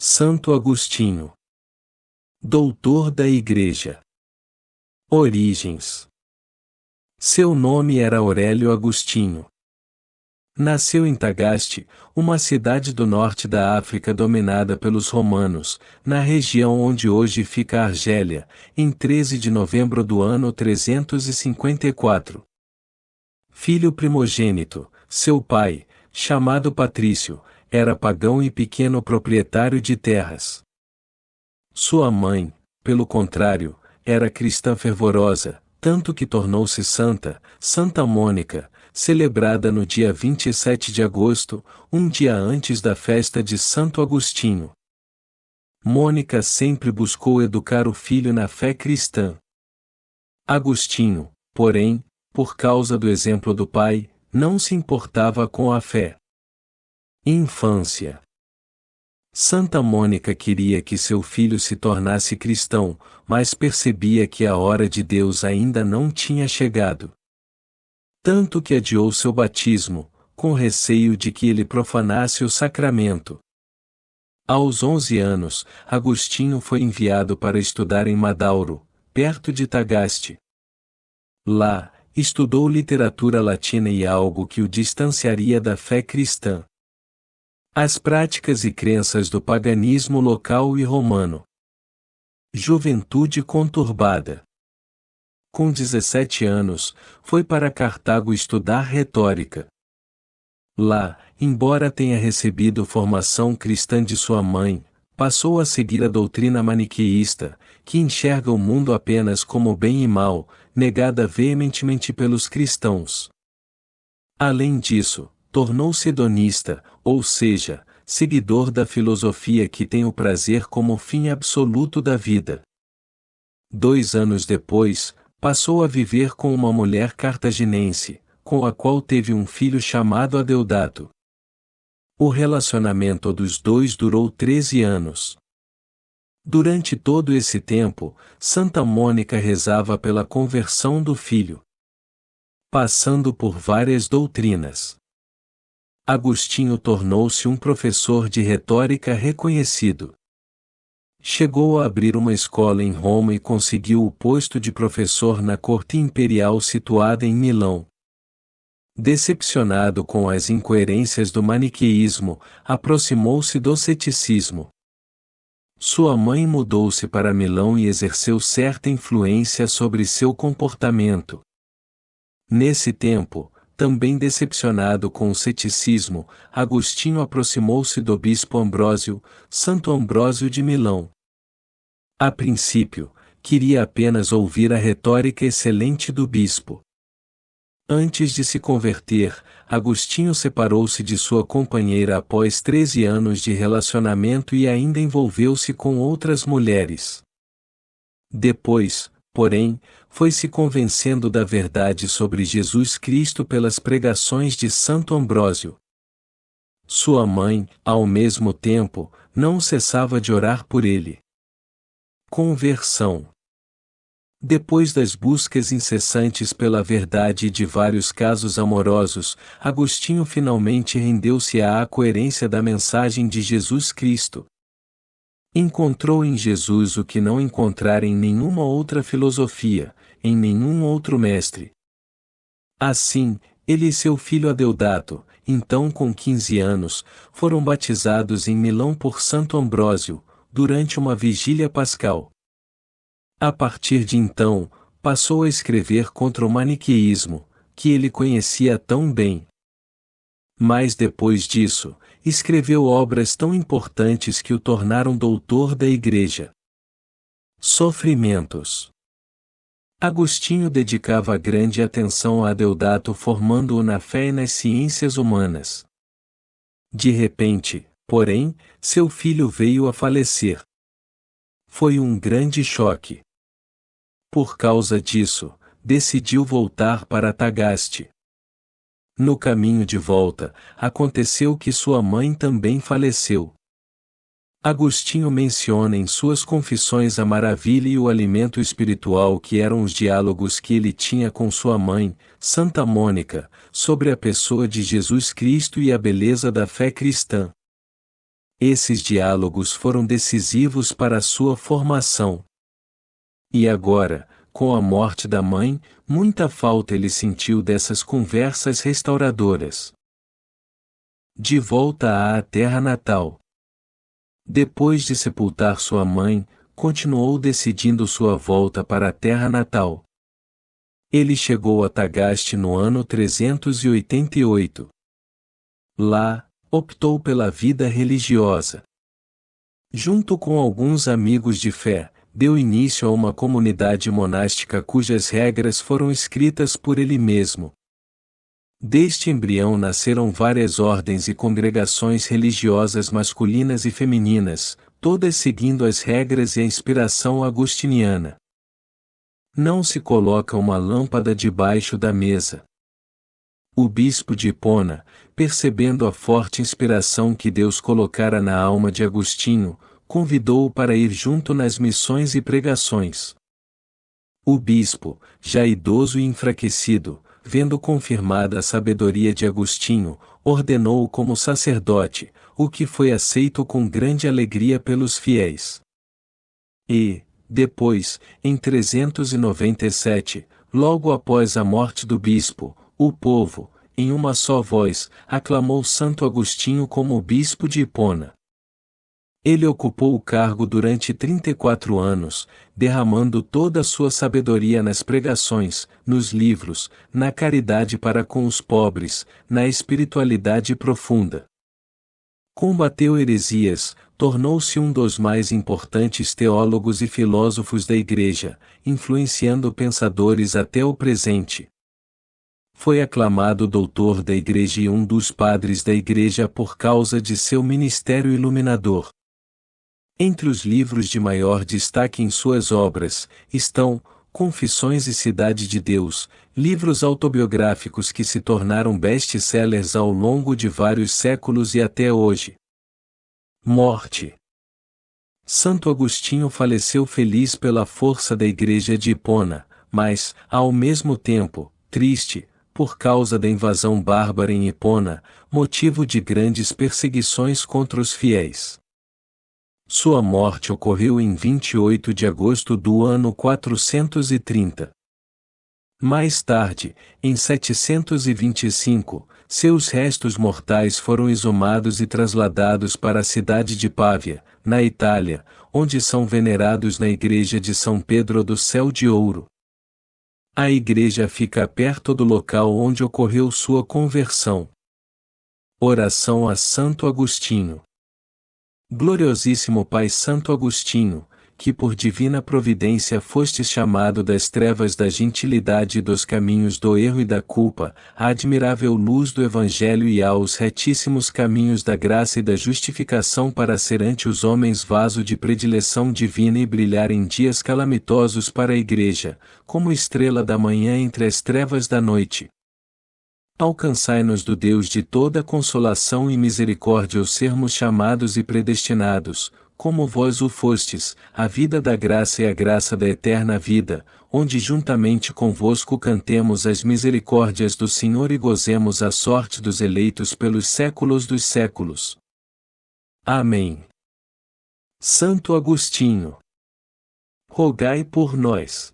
Santo Agostinho, doutor da Igreja. Origens. Seu nome era Aurélio Agostinho. Nasceu em Tagaste, uma cidade do norte da África dominada pelos romanos, na região onde hoje fica a Argélia, em 13 de novembro do ano 354. Filho primogênito, seu pai, chamado Patrício, era pagão e pequeno proprietário de terras. Sua mãe, pelo contrário, era cristã fervorosa, tanto que tornou-se santa, Santa Mônica, celebrada no dia 27 de agosto, um dia antes da festa de Santo Agostinho. Mônica sempre buscou educar o filho na fé cristã. Agostinho, porém, por causa do exemplo do pai, não se importava com a fé. Infância. Santa Mônica queria que seu filho se tornasse cristão, mas percebia que a hora de Deus ainda não tinha chegado. Tanto que adiou seu batismo, com receio de que ele profanasse o sacramento. Aos 11 anos, Agostinho foi enviado para estudar em Madauro, perto de Tagaste. Lá, estudou literatura latina e algo que o distanciaria da fé cristã. As práticas e crenças do paganismo local e romano. Juventude conturbada. Com 17 anos, foi para Cartago estudar retórica. Lá, embora tenha recebido formação cristã de sua mãe, passou a seguir a doutrina maniqueísta, que enxerga o mundo apenas como bem e mal, negada veementemente pelos cristãos. Além disso, tornou-se hedonista, ou seja, seguidor da filosofia que tem o prazer como fim absoluto da vida. 2 anos depois, passou a viver com uma mulher cartaginense, com a qual teve um filho chamado Adeodato. O relacionamento dos dois durou 13 anos. Durante todo esse tempo, Santa Mônica rezava pela conversão do filho. Passando por várias doutrinas, Agostinho tornou-se um professor de retórica reconhecido. Chegou a abrir uma escola em Roma e conseguiu o posto de professor na corte imperial situada em Milão. Decepcionado com as incoerências do maniqueísmo, aproximou-se do ceticismo. Sua mãe mudou-se para Milão e exerceu certa influência sobre seu comportamento. Nesse tempo, também decepcionado com o ceticismo, Agostinho aproximou-se do bispo Ambrósio, Santo Ambrósio de Milão. A princípio, queria apenas ouvir a retórica excelente do bispo. Antes de se converter, Agostinho separou-se de sua companheira após 13 anos de relacionamento e ainda envolveu-se com outras mulheres. Depois, porém, foi se convencendo da verdade sobre Jesus Cristo pelas pregações de Santo Ambrósio. Sua mãe, ao mesmo tempo, não cessava de orar por ele. Conversão. Depois das buscas incessantes pela verdade e de vários casos amorosos, Agostinho finalmente rendeu-se à coerência da mensagem de Jesus Cristo. Encontrou em Jesus o que não encontrara em nenhuma outra filosofia, em nenhum outro mestre. Assim, ele e seu filho Adeodato, então com 15 anos, foram batizados em Milão por Santo Ambrósio, durante uma vigília pascal. A partir de então, passou a escrever contra o maniqueísmo, que ele conhecia tão bem. Mas depois disso, escreveu obras tão importantes que o tornaram doutor da Igreja. Sofrimentos. Agostinho dedicava grande atenção a Adeodato, formando-o na fé e nas ciências humanas. De repente, porém, seu filho veio a falecer. Foi um grande choque. Por causa disso, decidiu voltar para Tagaste. No caminho de volta, aconteceu que sua mãe também faleceu. Agostinho menciona em suas confissões a maravilha e o alimento espiritual que eram os diálogos que ele tinha com sua mãe, Santa Mônica, sobre a pessoa de Jesus Cristo e a beleza da fé cristã. Esses diálogos foram decisivos para a sua formação. E agora, com a morte da mãe, muita falta ele sentiu dessas conversas restauradoras. De volta à terra natal. Depois de sepultar sua mãe, continuou decidindo sua volta para a terra natal. Ele chegou a Tagaste no ano 388. Lá, optou pela vida religiosa. Junto com alguns amigos de fé, deu início a uma comunidade monástica cujas regras foram escritas por ele mesmo. Deste embrião nasceram várias ordens e congregações religiosas masculinas e femininas, todas seguindo as regras e a inspiração agostiniana. Não se coloca uma lâmpada debaixo da mesa. O bispo de Hipona, percebendo a forte inspiração que Deus colocara na alma de Agostinho, convidou-o para ir junto nas missões e pregações. O bispo, já idoso e enfraquecido, vendo confirmada a sabedoria de Agostinho, ordenou-o como sacerdote, o que foi aceito com grande alegria pelos fiéis. E, depois, em 397, logo após a morte do bispo, o povo, em uma só voz, aclamou Santo Agostinho como bispo de Hipona. Ele ocupou o cargo durante 34 anos, derramando toda a sua sabedoria nas pregações, nos livros, na caridade para com os pobres, na espiritualidade profunda. Combateu heresias, tornou-se um dos mais importantes teólogos e filósofos da Igreja, influenciando pensadores até o presente. Foi aclamado doutor da Igreja e um dos padres da Igreja por causa de seu ministério iluminador. Entre os livros de maior destaque em suas obras, estão Confissões e Cidade de Deus, livros autobiográficos que se tornaram best-sellers ao longo de vários séculos e até hoje. Morte. Santo Agostinho faleceu feliz pela força da Igreja de Hipona, mas, ao mesmo tempo, triste, por causa da invasão bárbara em Hipona, motivo de grandes perseguições contra os fiéis. Sua morte ocorreu em 28 de agosto do ano 430. Mais tarde, em 725, seus restos mortais foram exumados e trasladados para a cidade de Pávia, na Itália, onde são venerados na igreja de São Pedro do Céu de Ouro. A igreja fica perto do local onde ocorreu sua conversão. Oração a Santo Agostinho. Gloriosíssimo Pai Santo Agostinho, que por divina providência fostes chamado das trevas da gentilidade e dos caminhos do erro e da culpa, à admirável luz do Evangelho e aos retíssimos caminhos da graça e da justificação para ser ante os homens vaso de predileção divina e brilhar em dias calamitosos para a Igreja, como estrela da manhã entre as trevas da noite. Alcançai-nos do Deus de toda consolação e misericórdia os sermos chamados e predestinados, como vós o fostes, a vida da graça e a graça da eterna vida, onde juntamente convosco cantemos as misericórdias do Senhor e gozemos a sorte dos eleitos pelos séculos dos séculos. Amém. Santo Agostinho, rogai por nós.